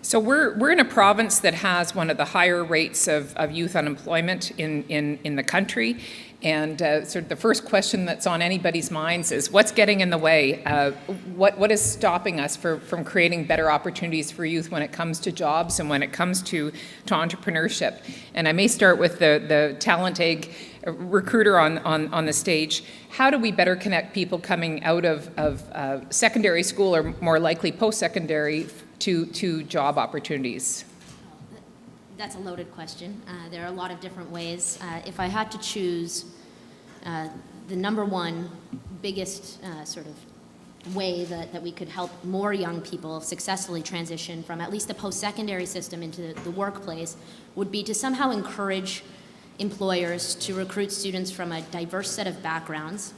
So we're in a province that has one of the higher rates of youth unemployment in the country. And sort of the first question that's on anybody's minds is what's getting in the way? What is stopping us from creating better opportunities for youth when it comes to jobs and when it comes to entrepreneurship? And I may start with the TalentEgg recruiter on the stage. How do we better connect people coming out of secondary school or more likely post-secondary to job opportunities? That's a loaded question. There are a lot of different ways. If I had to choose the number one biggest sort of way that we could help more young people successfully transition from at least the post-secondary system into the workplace would be to somehow encourage employers to recruit students from a diverse set of backgrounds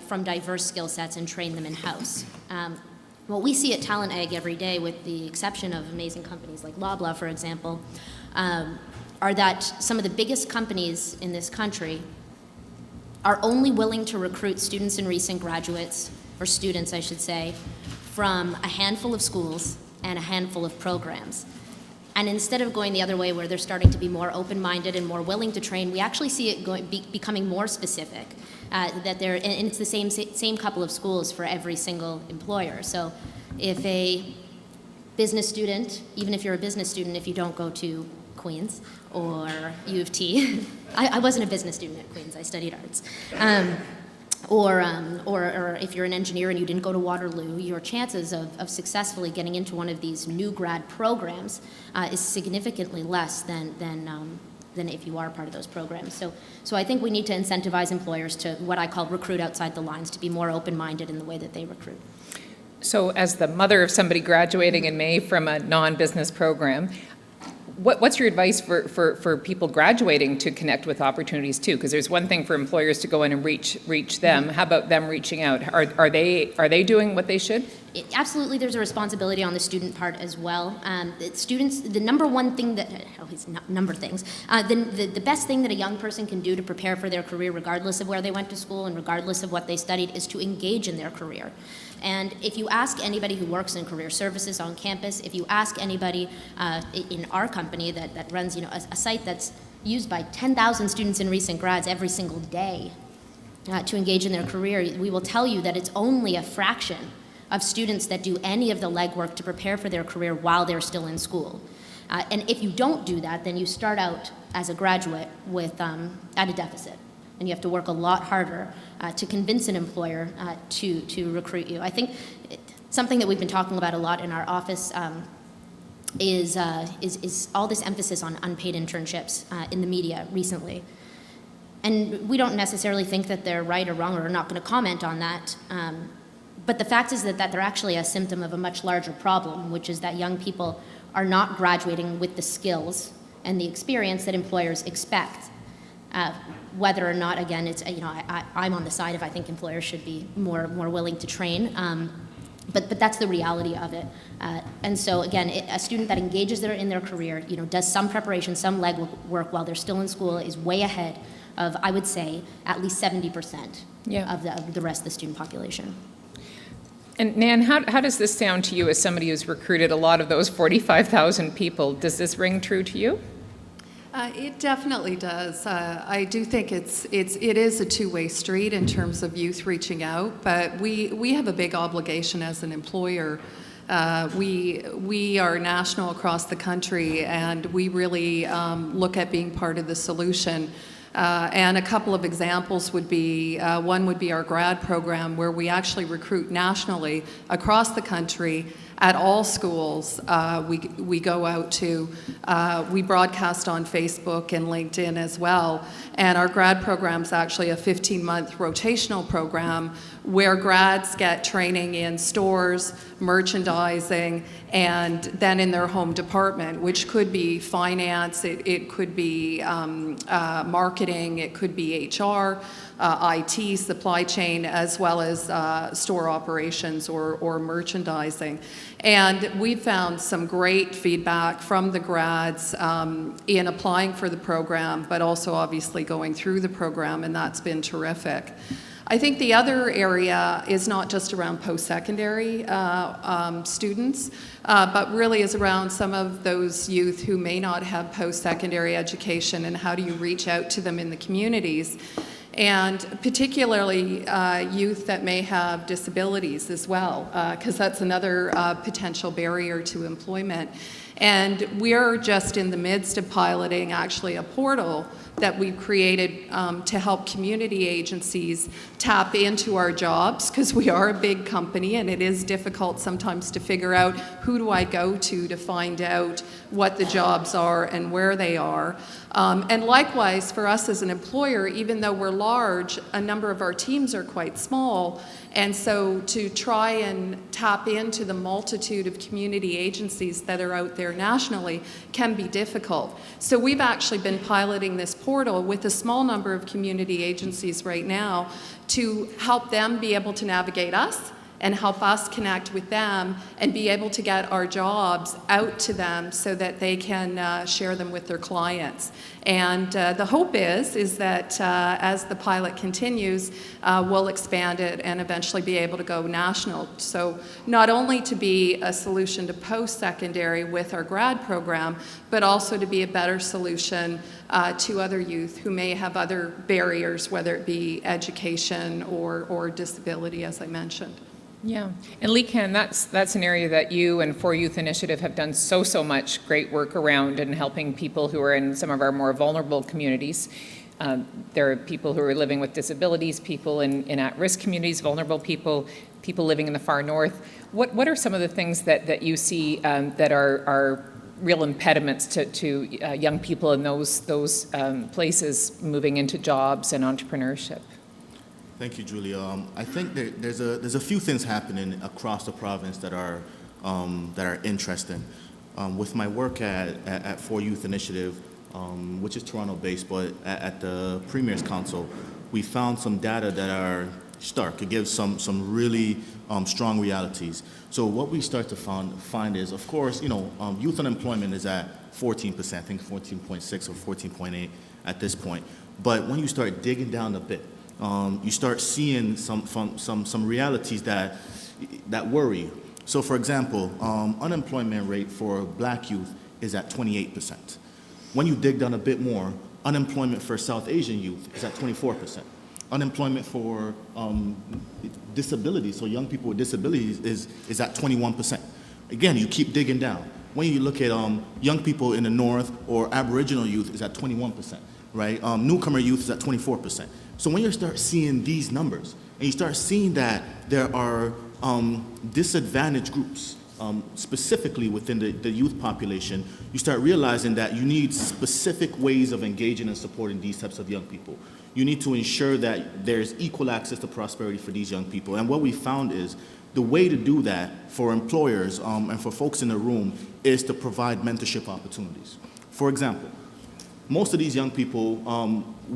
from diverse skill sets and train them in-house. What we see at TalentEgg every day, with the exception of amazing companies like Loblaw, for example, are that some of the biggest companies in this country are only willing to recruit students and recent graduates, or students, I should say, from a handful of schools and a handful of programs. And instead of going the other way where they're starting to be more open-minded and more willing to train, we actually see it becoming more specific. And it's the same couple of schools for every single employer. So if a business student, even if you're a business student, if you don't go to Queen's or U of T, I wasn't a business student at Queen's, I studied arts. Or if you're an engineer and you didn't go to Waterloo, your chances of successfully getting into one of these new grad programs is significantly less than if you are part of those programs. So I think we need to incentivize employers to what I call recruit outside the lines, to be more open-minded in the way that they recruit. So as the mother of somebody graduating in May from a non-business program, what's your advice for people graduating to connect with opportunities too? Because there's one thing for employers to go in and reach them. How about them reaching out? Are they doing what they should? Absolutely, there's a responsibility on the student part as well. Students, the number one thing that, it's not number things, the best thing that a young person can do to prepare for their career, regardless of where they went to school and regardless of what they studied, is to engage in their career. And if you ask anybody who works in career services on campus, if you ask anybody in our company that runs a site that's used by 10,000 students and recent grads every single day to engage in their career, we will tell you that it's only a fraction of students that do any of the legwork to prepare for their career while they're still in school. And if you don't do that, then you start out as a graduate with at a deficit. And you have to work a lot harder to convince an employer to recruit you. I think something that we've been talking about a lot in our office is all this emphasis on unpaid internships in the media recently. And we don't necessarily think that they're right or wrong, or are not going to comment on that. But the fact is that they're actually a symptom of a much larger problem, which is that young people are not graduating with the skills and the experience that employers expect. Whether or not, again, it's, I'm on the side of I think employers should be more willing to train, but that's the reality of it. And so again, a student that engages in their career, does some preparation, some leg work while they're still in school, is way ahead of, I would say, at least 70% of the rest of the student population. And Nan, how does this sound to you as somebody who's recruited a lot of those 45,000 people? Does this ring true to you? It definitely does. I do think it is a two-way street in terms of youth reaching out, but we have a big obligation as an employer. We are national across the country, and we really look at being part of the solution. And a couple of examples would be, one would be our grad program, where we actually recruit nationally across the country at all schools. We go out to, we broadcast on Facebook and LinkedIn as well. And our grad program is actually a 15-month rotational program where grads get training in stores, merchandising, and then in their home department, which could be finance, it could be marketing, it could be HR, IT, supply chain, as well as store operations or merchandising. And we found some great feedback from the grads in applying for the program, but also obviously going through the program, and that's been terrific. I think the other area is not just around post-secondary students, but really is around some of those youth who may not have post-secondary education, and how do you reach out to them in the communities. And particularly youth that may have disabilities as well, because that's another potential barrier to employment. And we're just in the midst of piloting actually a portal that we've created to help community agencies tap into our jobs, because we are a big company and it is difficult sometimes to figure out who do I go to find out what the jobs are and where they are. And likewise, for us as an employer, even though we're large, a number of our teams are quite small. And so to try and tap into the multitude of community agencies that are out there nationally can be difficult. So we've actually been piloting this portal with a small number of community agencies right now to help them be able to navigate us and help us connect with them and be able to get our jobs out to them so that they can share them with their clients. And the hope is that as the pilot continues, we'll expand it and eventually be able to go national. So not only to be a solution to post-secondary with our grad program, but also to be a better solution to other youth who may have other barriers, whether it be education or disability, as I mentioned. Yeah, and Lekan, that's an area that you and For Youth Initiative have done so much great work around, in helping people who are in some of our more vulnerable communities. There are people who are living with disabilities, people in at-risk communities, vulnerable people living in the far north. What are some of the things that you see that are real impediments to young people in those places moving into jobs and entrepreneurship? Thank you, Julia. I think there's a few things happening across the province that are interesting. With my work at For Youth Initiative, which is Toronto-based, but at the Premier's Council, we found some data that are stark. It gives some really strong realities. So what we start to find is, of course, youth unemployment is at 14%, I think 14.6 or 14.8 at this point. But when you start digging down a bit, you start seeing some realities that worry. So, for example, unemployment rate for Black youth is at 28%. When you dig down a bit more, unemployment for South Asian youth is at 24%. Unemployment for disabilities, so young people with disabilities, is at 21%. Again, you keep digging down. When you look at young people in the North or Aboriginal youth, is at 21%, right? Newcomer youth is at 24%. So when you start seeing these numbers, and you start seeing that there are disadvantaged groups, specifically within the youth population, you start realizing that you need specific ways of engaging and supporting these types of young people. You need to ensure that there's equal access to prosperity for these young people. And what we found is the way to do that for employers and for folks in the room is to provide mentorship opportunities. For example, most of these young people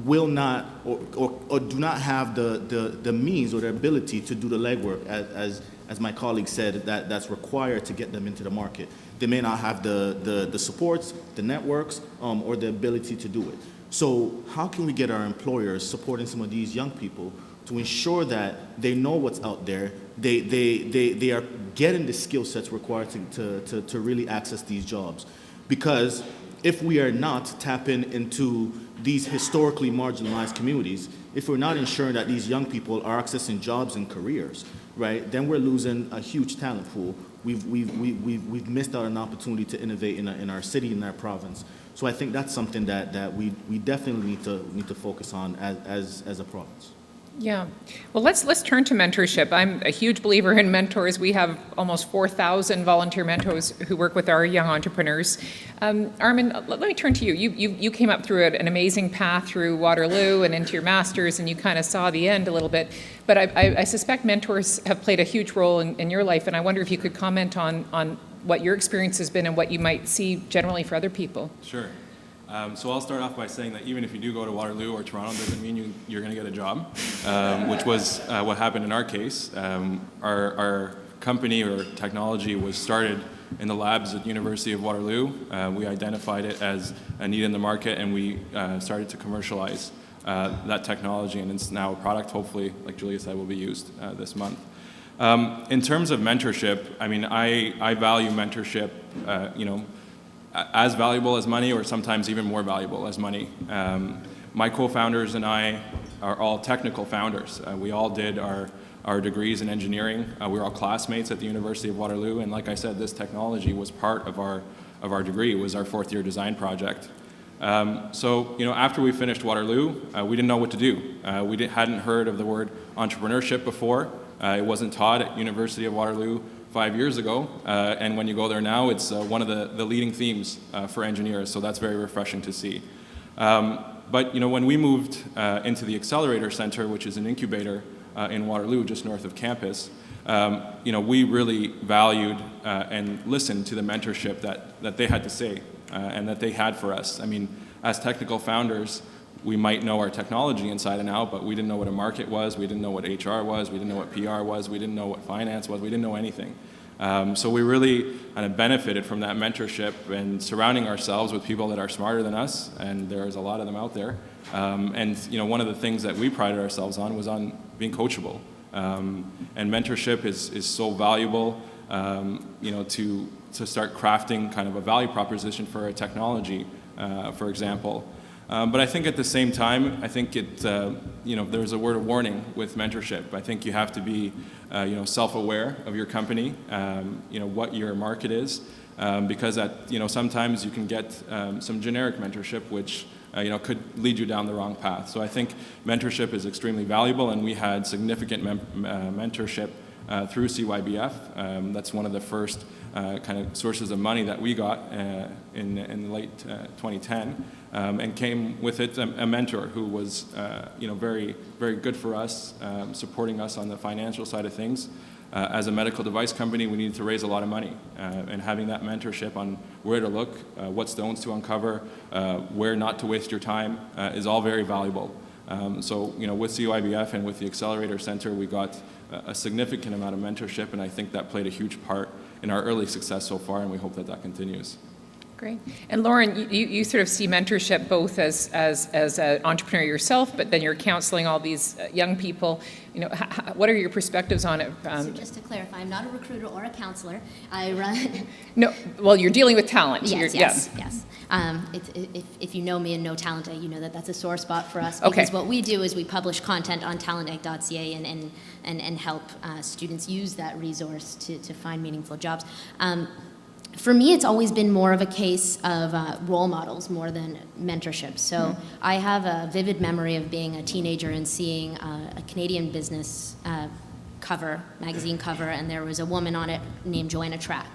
will not or do not have the means or the ability to do the legwork, as my colleague said, that's required to get them into the market. They may not have the supports, the networks, or the ability to do it. So how can we get our employers supporting some of these young people to ensure that they know what's out there, they are getting the skill sets required to really access these jobs? Because if we are not tapping into these historically marginalized communities, if we're not ensuring that these young people are accessing jobs and careers, right, then we're losing a huge talent pool. We've missed out on an opportunity to innovate in our city, in our province. So I think that's something that we definitely need to focus on as a province. Yeah. Well, let's turn to mentorship. I'm a huge believer in mentors. We have almost 4,000 volunteer mentors who work with our young entrepreneurs. Armen, let me turn to you. You came up through an amazing path through Waterloo and into your master's, and you kind of saw the end a little bit. But I suspect mentors have played a huge role in your life, and I wonder if you could comment on what your experience has been and what you might see generally for other people. Sure. So I'll start off by saying that even if you do go to Waterloo or Toronto, doesn't mean you're going to get a job, which was what happened in our case. Our company or technology was started in the labs at the University of Waterloo. We identified it as a need in the market, and we started to commercialize that technology, and it's now a product, hopefully, like Julia said, will be used this month. In terms of mentorship, I mean, I value mentorship, as valuable as money, or sometimes even more valuable as money. My co-founders and I are all technical founders. We all did our degrees in engineering. We were all classmates at the University of Waterloo, and like I said, this technology was part of our degree. It was our fourth-year design project. So, after we finished Waterloo, we didn't know what to do. We hadn't heard of the word entrepreneurship before. It wasn't taught at University of Waterloo 5 years ago, and when you go there now, it's one of the leading themes for engineers, so that's very refreshing to see. But when we moved into the Accelerator Center, which is an incubator in Waterloo, just north of campus, we really valued and listened to the mentorship that they had to say and that they had for us. I mean, as technical founders, we might know our technology inside and out, but we didn't know what a market was, we didn't know what HR was, we didn't know what PR was, we didn't know what finance was, we didn't know anything. So we really kind of benefited from that mentorship and surrounding ourselves with people that are smarter than us, and there's a lot of them out there. And one of the things that we prided ourselves on was on being coachable. And mentorship is so valuable, to start crafting kind of a value proposition for a technology, for example. But I think at the same time, I think there's a word of warning with mentorship. I think you have to be, self-aware of your company, what your market is, because sometimes you can get some generic mentorship, which could lead you down the wrong path. So I think mentorship is extremely valuable, and we had significant mentorship through CYBF. That's one of the first kind of sources of money that we got in the late 2010, and came with it a mentor who was very, very good for us, supporting us on the financial side of things. As a medical device company, we needed to raise a lot of money, and having that mentorship on where to look, what stones to uncover, where not to waste your time is all very valuable. So with CYBF and with the Accelerator Center, we got a significant amount of mentorship, and I think that played a huge part in our early success so far, and we hope that continues. Great. And Lauren, you sort of see mentorship both as an entrepreneur yourself, but then you're counseling all these young people. What are your perspectives on it? So just to clarify, I'm not a recruiter or a counselor. I run. No, well, you're dealing with talent. Yes. If you know me and know TalentEgg, you know that's a sore spot for us. Okay. Because what we do is we publish content on talentegg.ca and help students use that resource to find meaningful jobs. For me, it's always been more of a case of role models more than mentorship. So I have a vivid memory of being a teenager and seeing a Canadian business magazine cover, and there was a woman on it named Joanna Track.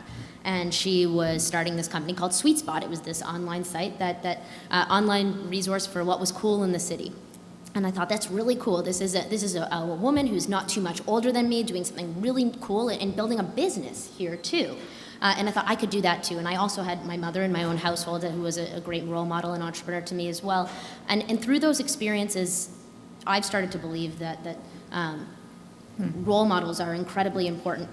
And she was starting this company called Sweet Spot. It was this online site, that online resource for what was cool in the city. And I thought, that's really cool. This is a woman who's not too much older than me, doing something really cool and building a business here too. And I thought I could do that too. And I also had my mother in my own household who was a great role model and entrepreneur to me as well. And through those experiences, I've started to believe that role models are incredibly important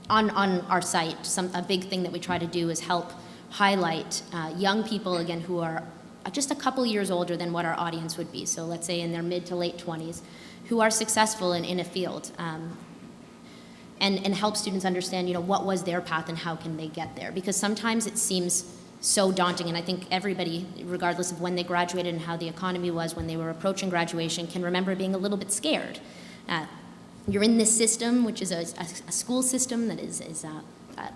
on our site. A big thing that we try to do is help highlight young people, again, who are just a couple years older than what our audience would be. So let's say in their mid to late 20s, who are successful in a field. And help students understand, what was their path and how can they get there. Because sometimes it seems so daunting, and I think everybody, regardless of when they graduated and how the economy was when they were approaching graduation, can remember being a little bit scared. You're in this system, which is a school system that is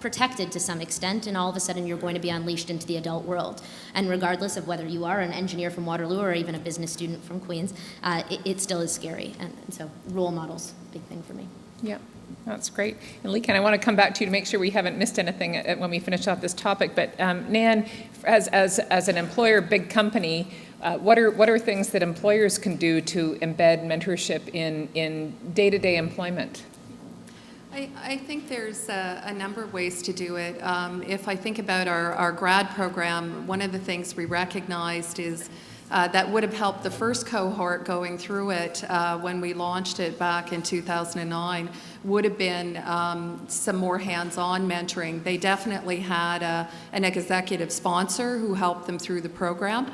protected to some extent, and all of a sudden you're going to be unleashed into the adult world. And regardless of whether you are an engineer from Waterloo or even a business student from Queens, it still is scary. And so role models, big thing for me. Yeah, that's great. And Lekan, I want to come back to you to make sure we haven't missed anything when we finish off this topic. But Nan, as an employer, big company, what are things that employers can do to embed mentorship in day-to-day employment? I think there's a number of ways to do it. If I think about our grad program, one of the things we recognized is that would have helped the first cohort going through it when we launched it back in 2009 would have been some more hands-on mentoring. They definitely had an executive sponsor who helped them through the program.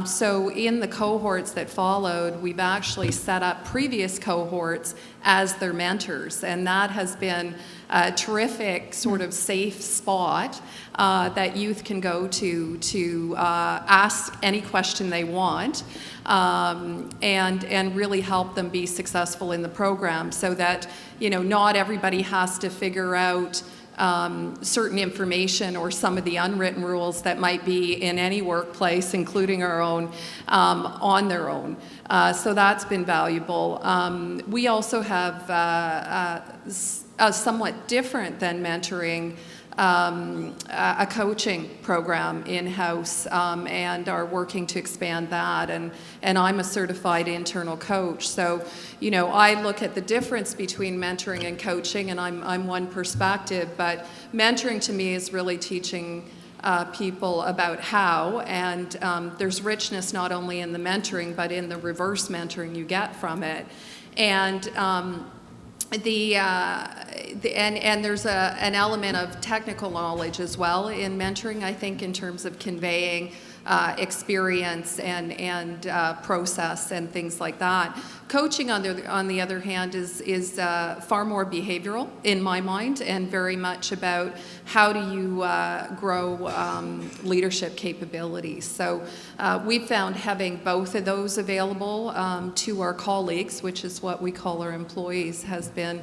So in the cohorts that followed, we've actually set up previous cohorts as their mentors, and that has been a terrific sort of safe spot that youth can go to ask any question they want, and really help them be successful in the program, so that, you know, not everybody has to figure out certain information or some of the unwritten rules that might be in any workplace, including our own, on their own. So that's been valuable. We also have a somewhat different than mentoring, a coaching program in-house, and are working to expand that. And I'm a certified internal coach. So, you know, I look at the difference between mentoring and coaching, and I'm one perspective, but mentoring to me is really teaching people about how, and there's richness not only in the mentoring, but in the reverse mentoring you get from it. And and there's an element of technical knowledge as well in mentoring, I think, in terms of conveying experience and process and things like that. Coaching, on the other hand, is far more behavioral in my mind, and very much about how do you grow leadership capabilities. So we've found having both of those available to our colleagues, which is what we call our employees, has been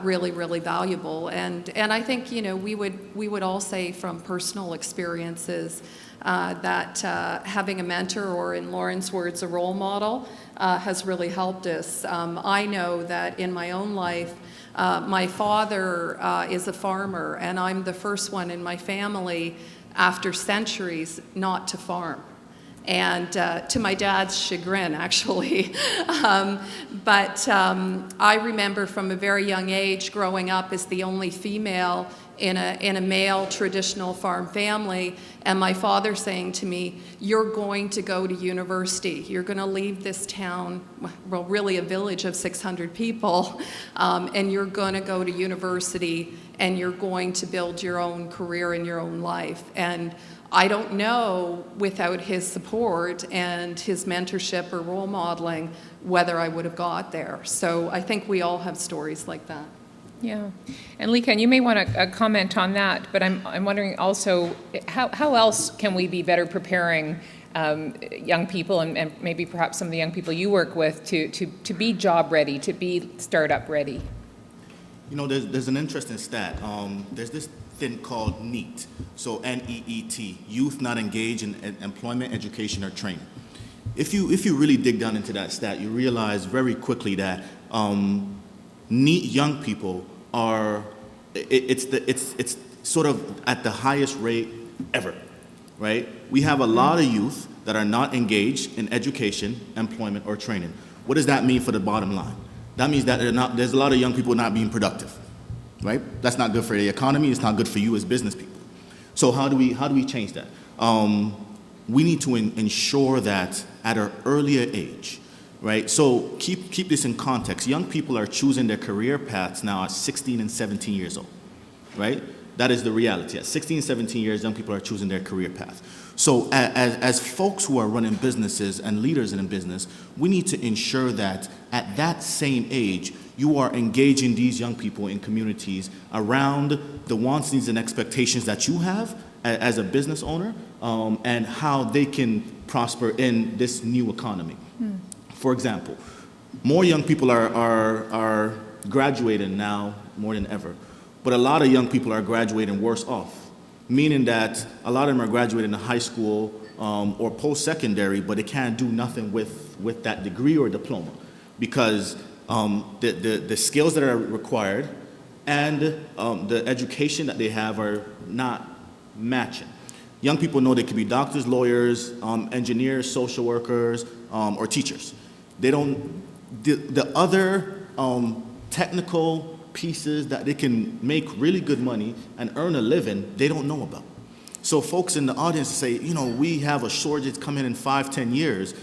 really, really valuable. And I think, you know, we would all say from personal experiences that having a mentor, or in Lauren's words, a role model, has really helped us. I know that in my own life, my father is a farmer, and I'm the first one in my family after centuries not to farm. And to my dad's chagrin, actually. But I remember from a very young age growing up as the only female in a male traditional farm family, and my father saying to me, "You're going to go to university. You're going to leave this town, well, really a village of 600 people, and you're going to go to university, and you're going to build your own career in your own life." And I don't know, without his support and his mentorship or role modeling, whether I would have got there. So I think we all have stories like that. Yeah. And Lekan, you may want to comment on that, but I'm wondering also, how else can we be better preparing young people, and maybe perhaps some of the young people you work with, to be job ready, to be startup ready? You know, there's an interesting stat. There's this thing called NEET, so N-E-E-T, Youth Not Engaged in Employment, Education, or Training. If you really dig down into that stat, you realize very quickly that NEET young people are, it's sort of at the highest rate ever, right? We have a lot of youth that are not engaged in education, employment, or training. What does that mean for the bottom line? That means that there's a lot of young people not being productive, right? That's not good for the economy. It's not good for you as business people. So how do we change that? We need to ensure that at an earlier age, right? So keep this in context. Young people are choosing their career paths now at 16 and 17 years old, right? That is the reality. At 16, 17 years, young people are choosing their career path. So as folks who are running businesses and leaders in business, we need to ensure that at that same age, you are engaging these young people in communities around the wants, needs, and expectations that you have as a business owner, and how they can prosper in this new economy. For example, more young people are graduating now more than ever, but a lot of young people are graduating worse off, meaning that a lot of them are graduating in high school or post-secondary, but they can't do nothing with that degree or diploma, because the skills that are required and the education that they have are not matching. Young people know they could be doctors, lawyers, engineers, social workers, or teachers. They don't, the other technical pieces that they can make really good money and earn a living, they don't know about. So folks in the audience say, you know, we have a shortage coming in 5-10 years.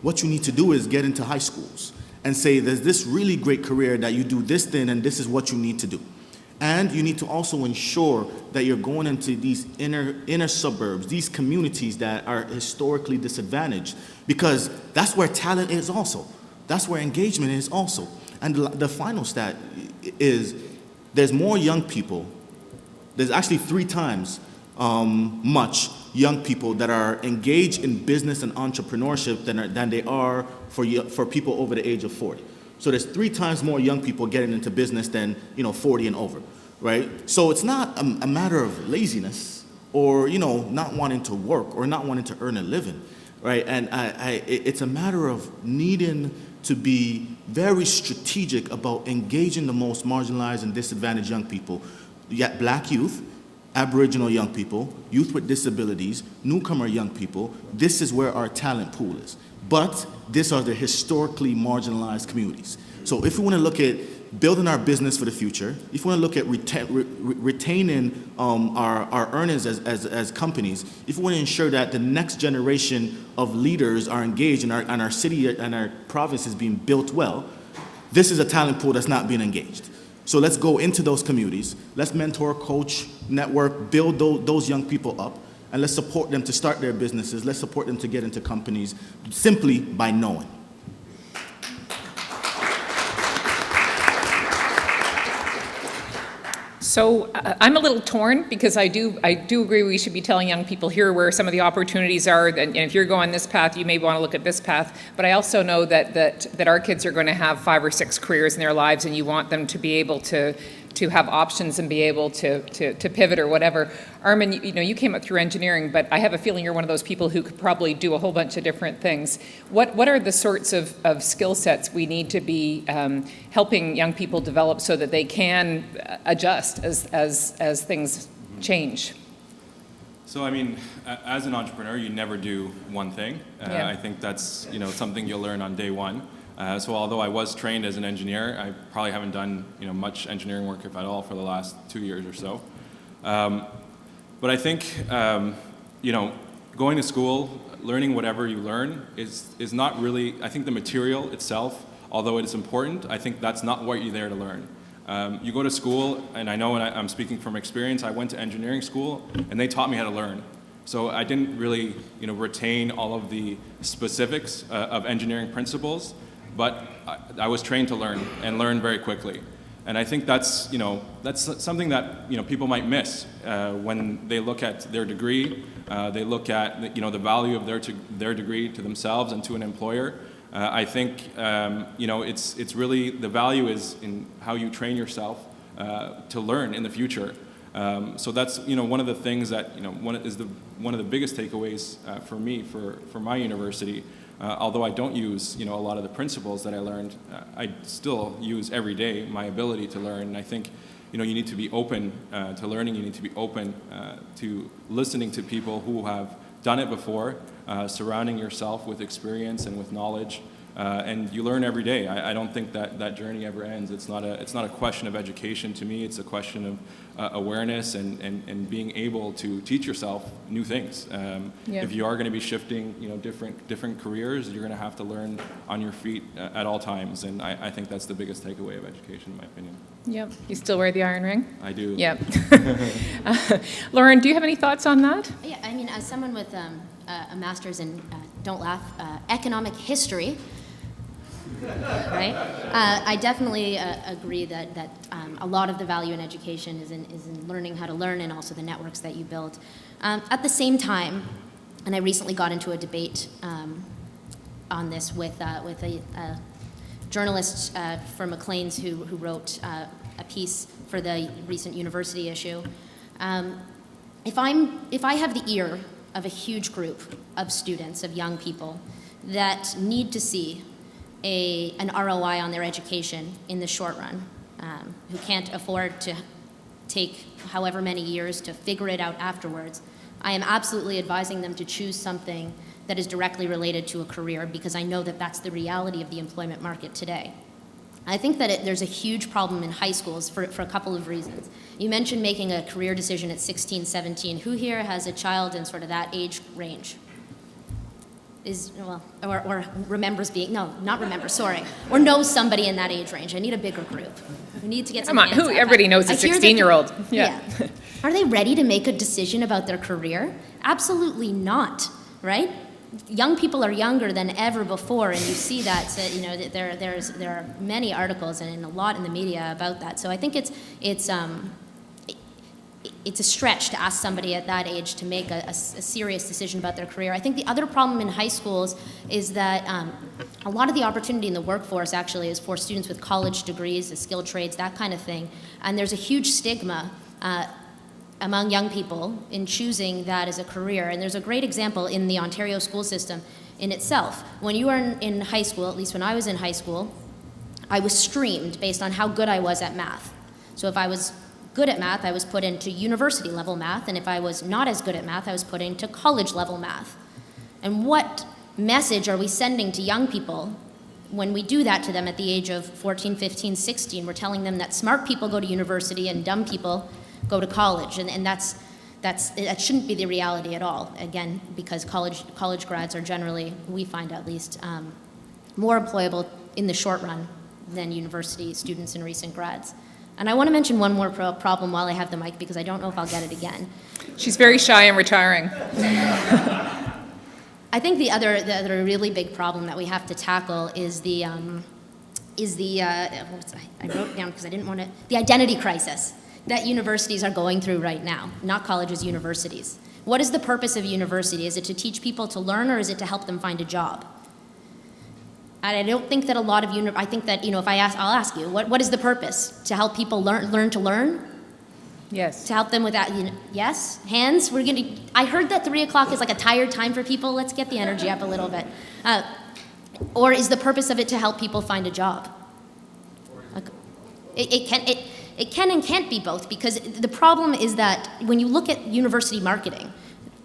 What you need to do is get into high schools and say, there's this really great career that you do this thing and this is what you need to do. And you need to also ensure that you're going into these inner suburbs, these communities that are historically disadvantaged, because that's where talent is also. That's where engagement is also. And the final stat is there's more young people. There's actually 3 times much young people that are engaged in business and entrepreneurship than they are for people over the age of 40. So there's 3 times more young people getting into business than 40 and over, right? So it's not a matter of laziness or not wanting to work or not wanting to earn a living, right? And it's a matter of needing to be very strategic about engaging the most marginalized and disadvantaged young people, yet Black youth, Aboriginal young people, youth with disabilities, newcomer young people. This is where our talent pool is. But these are the historically marginalized communities. So if we want to look at building our business for the future, if we want to look at retaining our earnings as companies, if we want to ensure that the next generation of leaders are engaged and our city and our province is being built well, this is a talent pool that's not being engaged. So let's go into those communities, let's mentor, coach, network, build those young people up, and let's support them to start their businesses, let's support them to get into companies simply by knowing. So I'm a little torn because I do agree we should be telling young people here where some of the opportunities are, and if you're going this path, you may want to look at this path. But I also know that our kids are going to have 5 or 6 careers in their lives, and you want them to be able to have options and be able to pivot or whatever. Armen, you came up through engineering, but I have a feeling you're one of those people who could probably do a whole bunch of different things. What are the sorts of skill sets we need to be helping young people develop so that they can adjust as things change? So, I mean, as an entrepreneur, you never do one thing. Yeah. I think that's, something you'll learn on day one. So although I was trained as an engineer, I probably haven't done much engineering work, if at all, for the last 2 years or so. But I think going to school, learning whatever you learn is not really. I think the material itself, although it is important, I think that's not what you're there to learn. You go to school, and I know, and I'm speaking from experience. I went to engineering school, and they taught me how to learn. So I didn't really retain all of the specifics of engineering principles. But I was trained to learn and learn very quickly. And I think that's something that people might miss when they look at their degree. They look at the value of their degree to themselves and to an employer. I think it's really the value is in how you train yourself to learn in the future. So that's one of the things that one of the biggest takeaways for me for my university. Although I don't use a lot of the principles that I learned, I still use every day my ability to learn. And I think you need to be open to learning. You need to be open to listening to people who have done it before, surrounding yourself with experience and with knowledge. And you learn every day. I don't think that journey ever ends. It's not a question of education to me. It's a question of awareness and being able to teach yourself new things. Yeah. If you are going to be shifting, different careers, you're going to have to learn on your feet at all times. And I think that's the biggest takeaway of education, in my opinion. Yep. You still wear the iron ring? I do. Yep. Lauren, do you have any thoughts on that? Yeah, I mean, as someone with a master's in, don't laugh, economic history, right? I definitely agree that a lot of the value in education is in learning how to learn and also the networks that you build. At the same time, and I recently got into a debate on this with a journalist from Maclean's who wrote a piece for the recent university issue. If I have the ear of a huge group of students, of young people that need to see an ROI on their education in the short run, who can't afford to take however many years to figure it out afterwards, I am absolutely advising them to choose something that is directly related to a career, because I know that that's the reality of the employment market today. I think that there's a huge problem in high schools for a couple of reasons. You mentioned making a career decision at 16, 17. Who here has a child in sort of that age range? well, or remembers being, no, not remembers, sorry, or knows somebody in that age range. I need a bigger group. We need to get some Come on, hands up. everybody knows a I hear that- 16-year-old. Yeah. Are they ready to make a decision about their career? Absolutely not, right? Young people are younger than ever before, and you see that. So, you know, there are many articles and a lot in the media about that. So I think it's a stretch to ask somebody at that age to make a serious decision about their career. I think the other problem in high schools is that a lot of the opportunity in the workforce actually is for students with college degrees, skilled trades, that kind of thing. And there's a huge stigma among young people in choosing that as a career. And there's a great example in the Ontario school system in itself. When you were in high school, at least when I was in high school, I was streamed based on how good I was at math. So if I was good at math, I was put into university level math, and if I was not as good at math, I was put into college level math. And what message are we sending to young people when we do that to them at the age of 14, 15, 16? We're telling them that smart people go to university and dumb people go to college, and that shouldn't be the reality at all. Again, because college grads are generally, we find at least, more employable in the short run than university students and recent grads. And I want to mention one more problem while I have the mic, because I don't know if I'll get it again. She's very shy and retiring. I think the other really big problem that we have to tackle is the I wrote it down because I didn't want to, the identity crisis that universities are going through right now, not colleges, universities. What is the purpose of university? Is it to teach people to learn, or is it to help them find a job? And I don't think that a lot of I think that, you know, I'll ask you, what is the purpose? To help people learn to learn? Yes. To help them with that, you know, yes? Hands? I heard that 3 o'clock is like a tired time for people. Let's get the energy up a little bit. Or is the purpose of it to help people find a job? It can and can't be both, because the problem is that when you look at university marketing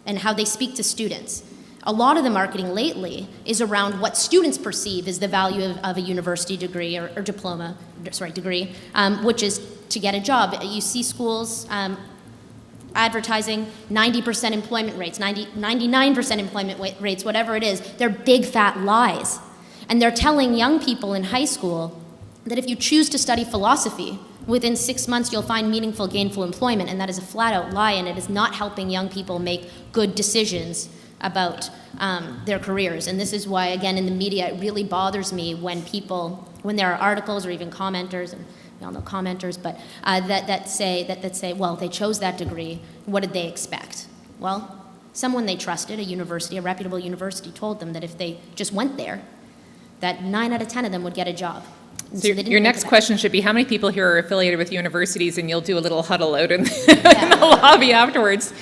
and how they speak to students, a lot of the marketing lately is around what students perceive as the value of a university degree or degree, which is to get a job. You see schools advertising 90% employment rates, 99% employment rates, whatever it is. They're big fat lies. And they're telling young people in high school that if you choose to study philosophy, within 6 months you'll find meaningful, gainful employment, and that is a flat-out lie, and it is not helping young people make good decisions about their careers. And this is why, again, in the media, it really bothers me when there are articles or even commenters, and we all know commenters, but that say, well, they chose that degree, what did they expect? Well, someone they trusted, a reputable university, told them that if they just went there, that 9 out of 10 of them would get a job. So your next question should be, how many people here are affiliated with universities, and you'll do a little huddle out in the lobby afterwards.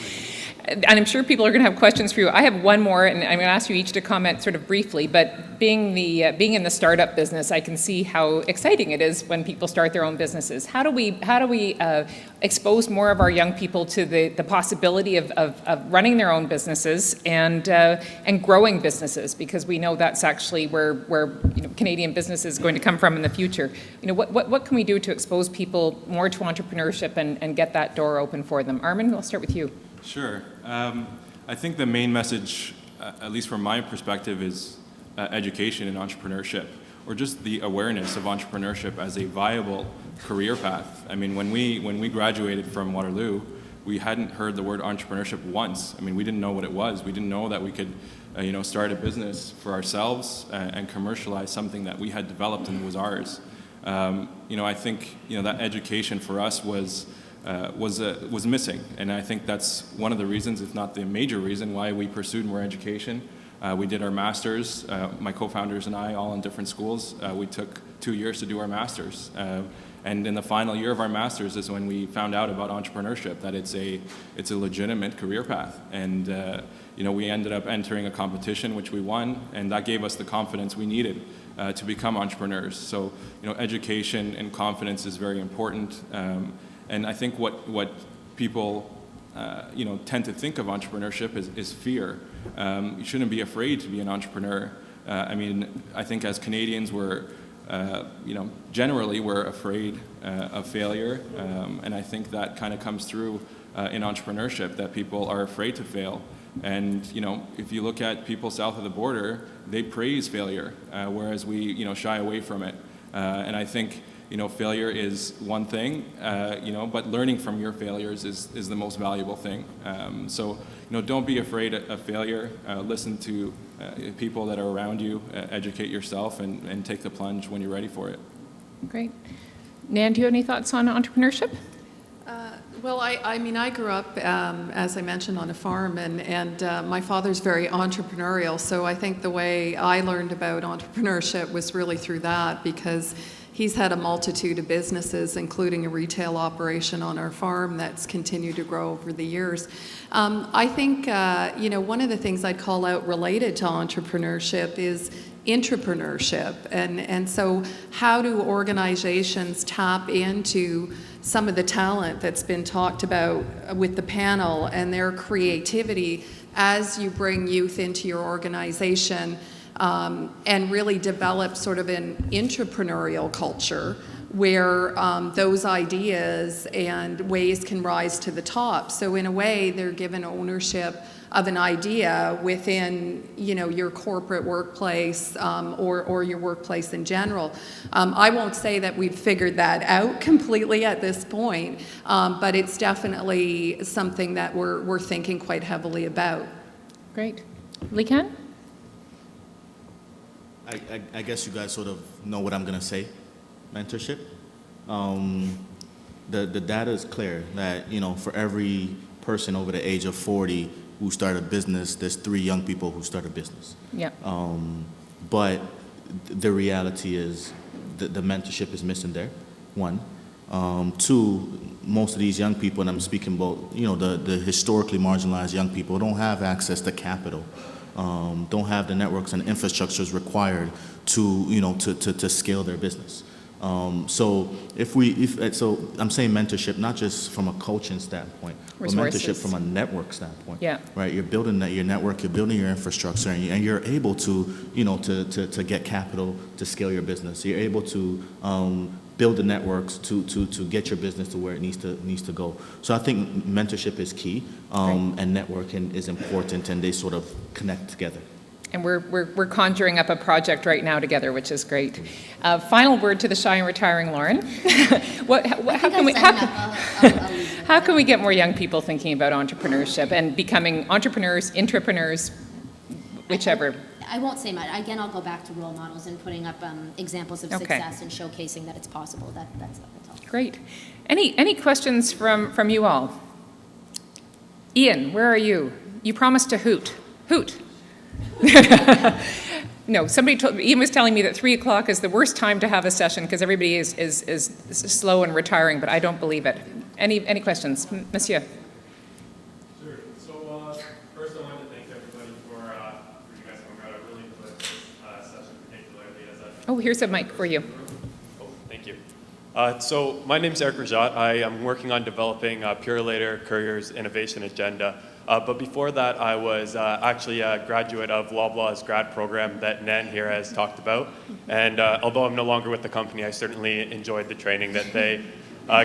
And I'm sure people are going to have questions for you. I have one more, and I'm going to ask you each to comment sort of briefly, but being in the startup business, I can see how exciting it is when people start their own businesses. How do we expose more of our young people to the possibility of running their own businesses and growing businesses? Because we know that's actually where Canadian business is going to come from in the future. What can we do to expose people more to entrepreneurship and get that door open for them? Armen, I'll start with you. Sure. I think the main message, at least from my perspective, is education and entrepreneurship, or just the awareness of entrepreneurship as a viable career path. I mean, when we graduated from Waterloo, we hadn't heard the word entrepreneurship once. I mean, we didn't know what it was. We didn't know that we could, start a business for ourselves and commercialize something that we had developed and was ours. I think that education for us was missing, and I think that's one of the reasons, if not the major reason, why we pursued more education. We did our masters, my co-founders and I, all in different schools. We took 2 years to do our masters, and in the final year of our masters is when we found out about entrepreneurship, that it's a legitimate career path, and we ended up entering a competition which we won, and that gave us the confidence we needed to become entrepreneurs. So education and confidence is very important. And I think what people, tend to think of entrepreneurship is fear. You shouldn't be afraid to be an entrepreneur. I think as Canadians, generally we're afraid of failure, and I think that kind of comes through in entrepreneurship, that people are afraid to fail. And if you look at people south of the border, they praise failure, whereas we shy away from it. And I think failure is one thing, but learning from your failures is the most valuable thing. So don't be afraid of failure. Listen to people that are around you, educate yourself, and take the plunge when you're ready for it. Great. Nan, do you have any thoughts on entrepreneurship? Well, I grew up, as I mentioned, on a farm, and my father's very entrepreneurial, so I think the way I learned about entrepreneurship was really through that, because he's had a multitude of businesses, including a retail operation on our farm that's continued to grow over the years. I think, one of the things I'd call out related to entrepreneurship is intrapreneurship, and so how do organizations tap into some of the talent that's been talked about with the panel and their creativity as you bring youth into your organization, and really develop sort of an entrepreneurial culture where those ideas and ways can rise to the top. So in a way, they're given ownership of an idea within, your corporate workplace, or your workplace in general. I won't say that we've figured that out completely at this point, but it's definitely something that we're thinking quite heavily about. Great. Lekan? I guess you guys sort of know what I'm going to say. Mentorship. The data is clear that, for every person over the age of 40 who start a business, there's 3 young people who start a business. Yeah. But the reality is the mentorship is missing there, 1. 2, most of these young people, and I'm speaking about, the historically marginalized young people, don't have access to capital, don't have the networks and infrastructures required to scale their business. So so I'm saying mentorship not just from a coaching standpoint, but mentorship from a network standpoint. Yeah. Right. You're building your network, you're building your infrastructure, and you're able to to get capital to scale your business. You're able to build the networks to get your business to where it needs to go. So I think mentorship is key, and networking is important, and they sort of connect together. And we're conjuring up a project right now together, which is great. Final word to the shy and retiring Lauren. How can we get more young people thinking about entrepreneurship and becoming entrepreneurs, intrapreneurs, whichever? I won't say much. Again, I'll go back to role models and putting up examples of success and showcasing that it's possible. That's all. Great. Any questions from you all? Ian, where are you? You promised to hoot. Hoot. No, Ian was telling me that 3 o'clock is the worst time to have a session because everybody is slow and retiring, but I don't believe it. Any questions? Monsieur? Sure. So first I want to thank everybody for you guys coming out. I really enjoyed this session particularly as a... Oh, here's a mic for you. Oh, thank you. So my name is Eric Rajat. I am working on developing Purolator Courier's innovation agenda. But before that, I was actually a graduate of Loblaw's grad program that Nan here has talked about. And although I'm no longer with the company, I certainly enjoyed the training that they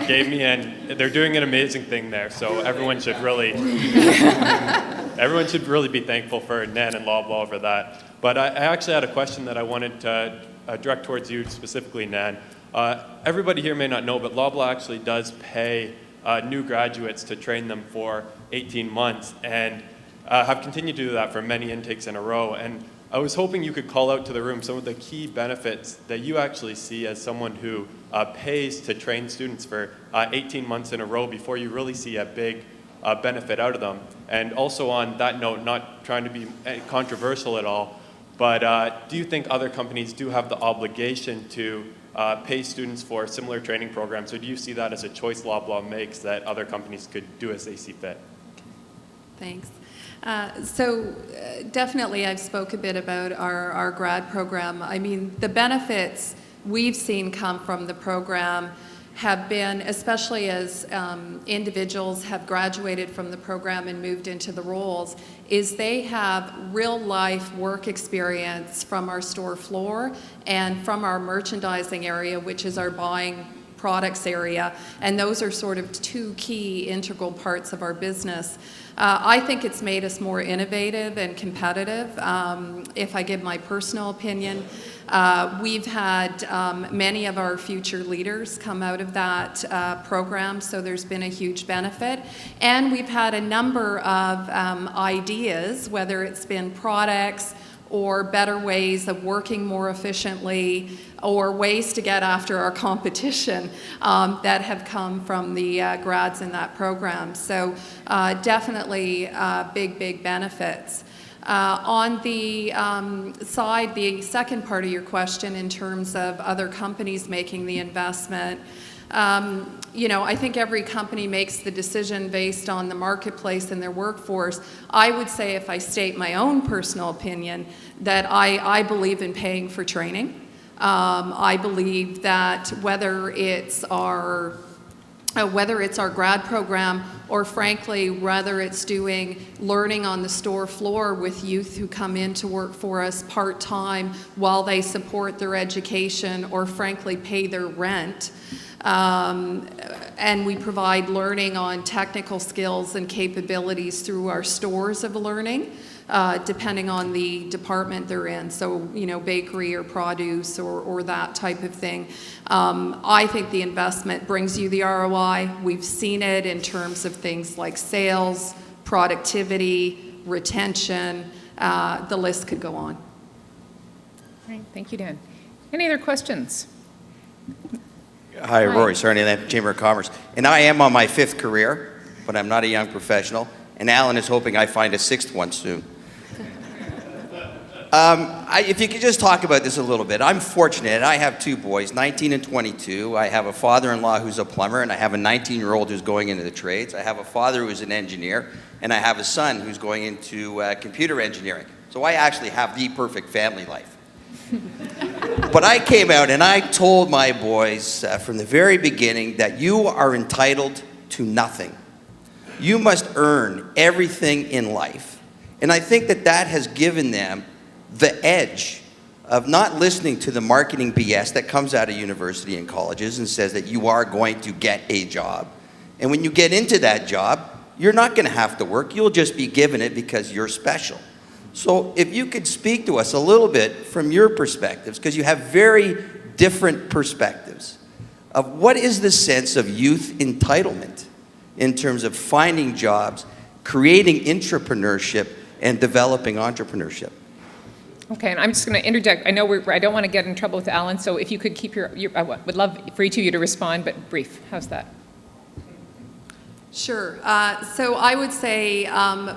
gave me. And they're doing an amazing thing there. So everyone should really be thankful for Nan and Loblaw for that. But I actually had a question that I wanted to direct towards you specifically, Nan. Everybody here may not know, but Loblaw actually does pay new graduates to train them for 18 months and have continued to do that for many intakes in a row. And I was hoping you could call out to the room some of the key benefits that you actually see as someone who pays to train students for 18 months in a row before you really see a big benefit out of them. And also on that note, not trying to be controversial at all, but do you think other companies do have the obligation to pay students for similar training programs, or do you see that as a choice Loblaw makes that other companies could do as they see fit? Thanks. So definitely I've spoke a bit about our grad program. I mean, the benefits we've seen come from the program have been, especially as individuals have graduated from the program and moved into the roles, is they have real life work experience from our store floor and from our merchandising area, which is our buying products area, and those are sort of two key integral parts of our business. I think it's made us more innovative and competitive. If I give my personal opinion, we've had many of our future leaders come out of that program, so there's been a huge benefit. And we've had a number of ideas, whether it's been products or better ways of working more efficiently, or ways to get after our competition that have come from the grads in that program. So definitely big benefits. On the side, the second part of your question in terms of other companies making the investment, I think every company makes the decision based on the marketplace and their workforce. I would say, if I state my own personal opinion, that I believe in paying for training. I believe that whether it's our grad program, or frankly, whether it's doing learning on the store floor with youth who come in to work for us part-time while they support their education or frankly pay their rent, and we provide learning on technical skills and capabilities through our stores of learning, depending on the department they're in, so bakery or produce or that type of thing. I think the investment brings you the ROI. We've seen it in terms of things like sales, productivity, retention, the list could go on. All right, thank you, Dan. Any other questions? Hi, Rory Sarnia, Chamber of Commerce. And I am on my 5th career, but I'm not a young professional. And Alan is hoping I find a 6th one soon. If you could just talk about this a little bit. I'm fortunate. I have 2 boys, 19 and 22. I have a father-in-law who's a plumber, and I have a 19-year-old who's going into the trades. I have a father who's an engineer, and I have a son who's going into computer engineering. So I actually have the perfect family life. But I came out and I told my boys from the very beginning that you are entitled to nothing. You must earn everything in life. And I think that has given them the edge of not listening to the marketing BS that comes out of university and colleges and says that you are going to get a job. And when you get into that job, you're not going to have to work. You'll just be given it because you're special. So if you could speak to us a little bit from your perspectives, because you have very different perspectives, of what is the sense of youth entitlement in terms of finding jobs, creating entrepreneurship, and developing entrepreneurship. Okay, and I'm just going to interject. I know I don't want to get in trouble with Alan, so if you could keep I would love for each of you to respond, but brief. How's that? Sure. So I would say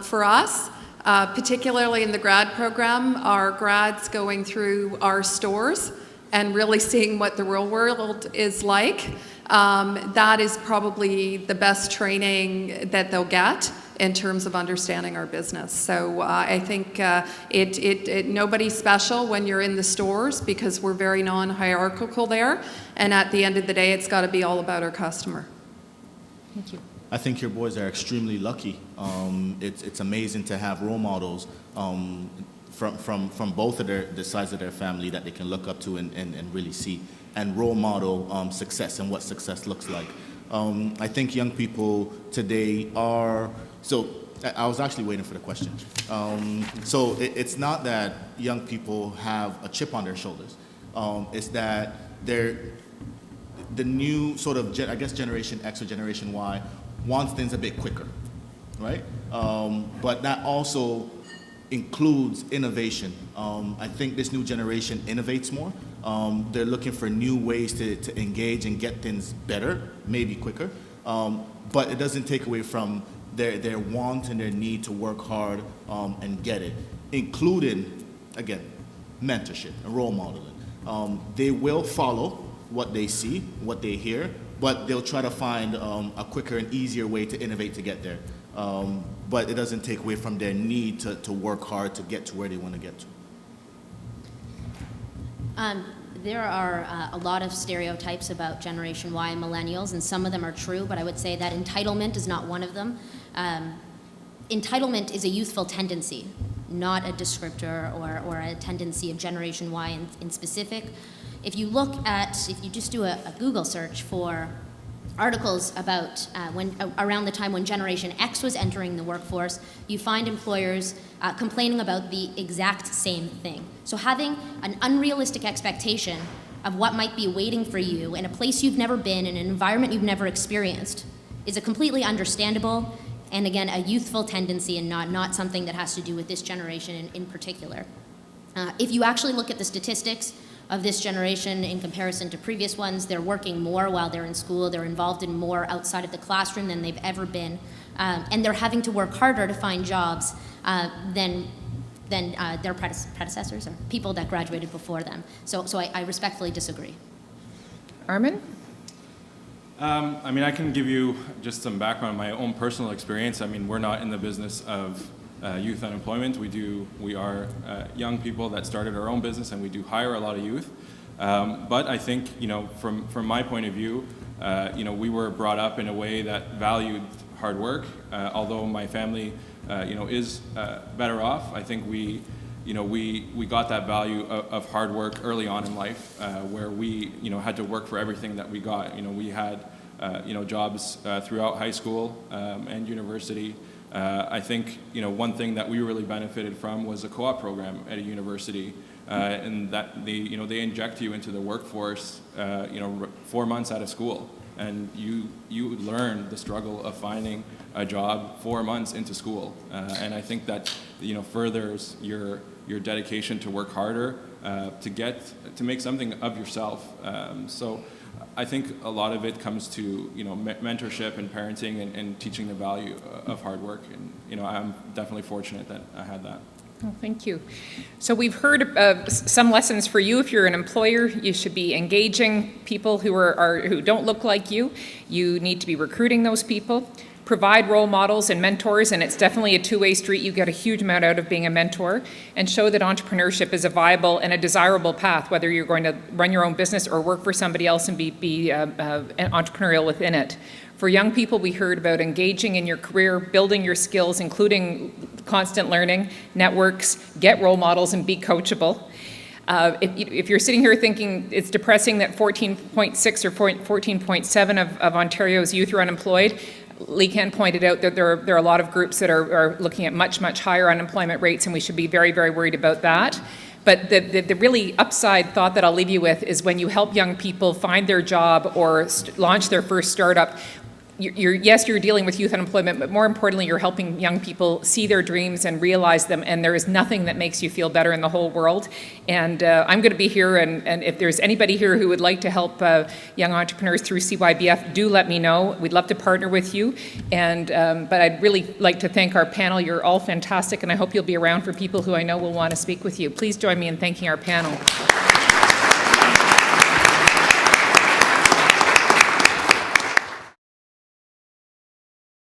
for us, particularly in the grad program, our grads going through our stores and really seeing what the real world is like, that is probably the best training that they'll get in terms of understanding our business. So I think nobody's special when you're in the stores because we're very non-hierarchical there, and at the end of the day, it's got to be all about our customer. Thank you. I think your boys are extremely lucky. It's amazing to have role models from both of the sides of their family that they can look up to and really see, and role model success and what success looks like. I think young people today are, so I was actually waiting for the question. So it's not that young people have a chip on their shoulders. It's that they're the new sort of, I guess, Generation X or Generation Y wants things a bit quicker, right? But that also includes innovation. I think this new generation innovates more. They're looking for new ways to engage and get things better, maybe quicker. But it doesn't take away from their want and their need to work hard and get it, including, again, mentorship and role modeling. They will follow what they see, what they hear, but they'll try to find a quicker and easier way to innovate to get there. But it doesn't take away from their need to work hard to get to where they want to get to. There are a lot of stereotypes about Generation Y and millennials, and some of them are true, but I would say that entitlement is not one of them. Entitlement is a youthful tendency, not a descriptor or a tendency of Generation Y in specific. If you just do a Google search for articles about around the time when Generation X was entering the workforce, you find employers complaining about the exact same thing. So having an unrealistic expectation of what might be waiting for you in a place you've never been, in an environment you've never experienced, is a completely understandable and, again, a youthful tendency and not something that has to do with this generation in particular. If you actually look at the statistics of this generation in comparison to previous ones, they're working more while they're in school, they're involved in more outside of the classroom than they've ever been, and they're having to work harder to find jobs than their predecessors or people that graduated before them. So I respectfully disagree. Armen? I mean, I can give you just some background, my own personal experience. I mean, we're not in the business of youth unemployment. We are young people that started our own business, and we do hire a lot of youth. But I think, from my point of view, we were brought up in a way that valued hard work. Although my family, is better off, I think we got that value of hard work early on in life, where we, had to work for everything that we got. We had, jobs throughout high school and university. I think, one thing that we really benefited from was a co-op program at a university, and that they inject you into the workforce, 4 months out of school, and you learn the struggle of finding a job 4 months into school, and I think that furthers your dedication to work harder to make something of yourself. So I think a lot of it comes to mentorship and parenting and teaching the value of hard work, and I'm definitely fortunate that I had that. Oh, thank you. So we've heard some lessons for you. If you're an employer, you should be engaging people who don't look like you. You need to be recruiting those people. Provide role models and mentors, and it's definitely a two-way street. You get a huge amount out of being a mentor, and show that entrepreneurship is a viable and a desirable path, whether you're going to run your own business or work for somebody else and be entrepreneurial within it. For young people, we heard about engaging in your career, building your skills, including constant learning, networks, get role models, and be coachable. If you're sitting here thinking it's depressing that 14.6 or 14.7 of Ontario's youth are unemployed, Lekan pointed out that there are a lot of groups that are looking at much, much higher unemployment rates, and we should be very, very worried about that. But the really upside thought that I'll leave you with is when you help young people find their job or launch their first startup, you're dealing with youth unemployment, but more importantly, you're helping young people see their dreams and realize them, and there is nothing that makes you feel better in the whole world. And I'm going to be here, and if there's anybody here who would like to help young entrepreneurs through CYBF, do let me know. We'd love to partner with you. And but I'd really like to thank our panel. You're all fantastic, and I hope you'll be around for people who I know will want to speak with you. Please join me in thanking our panel.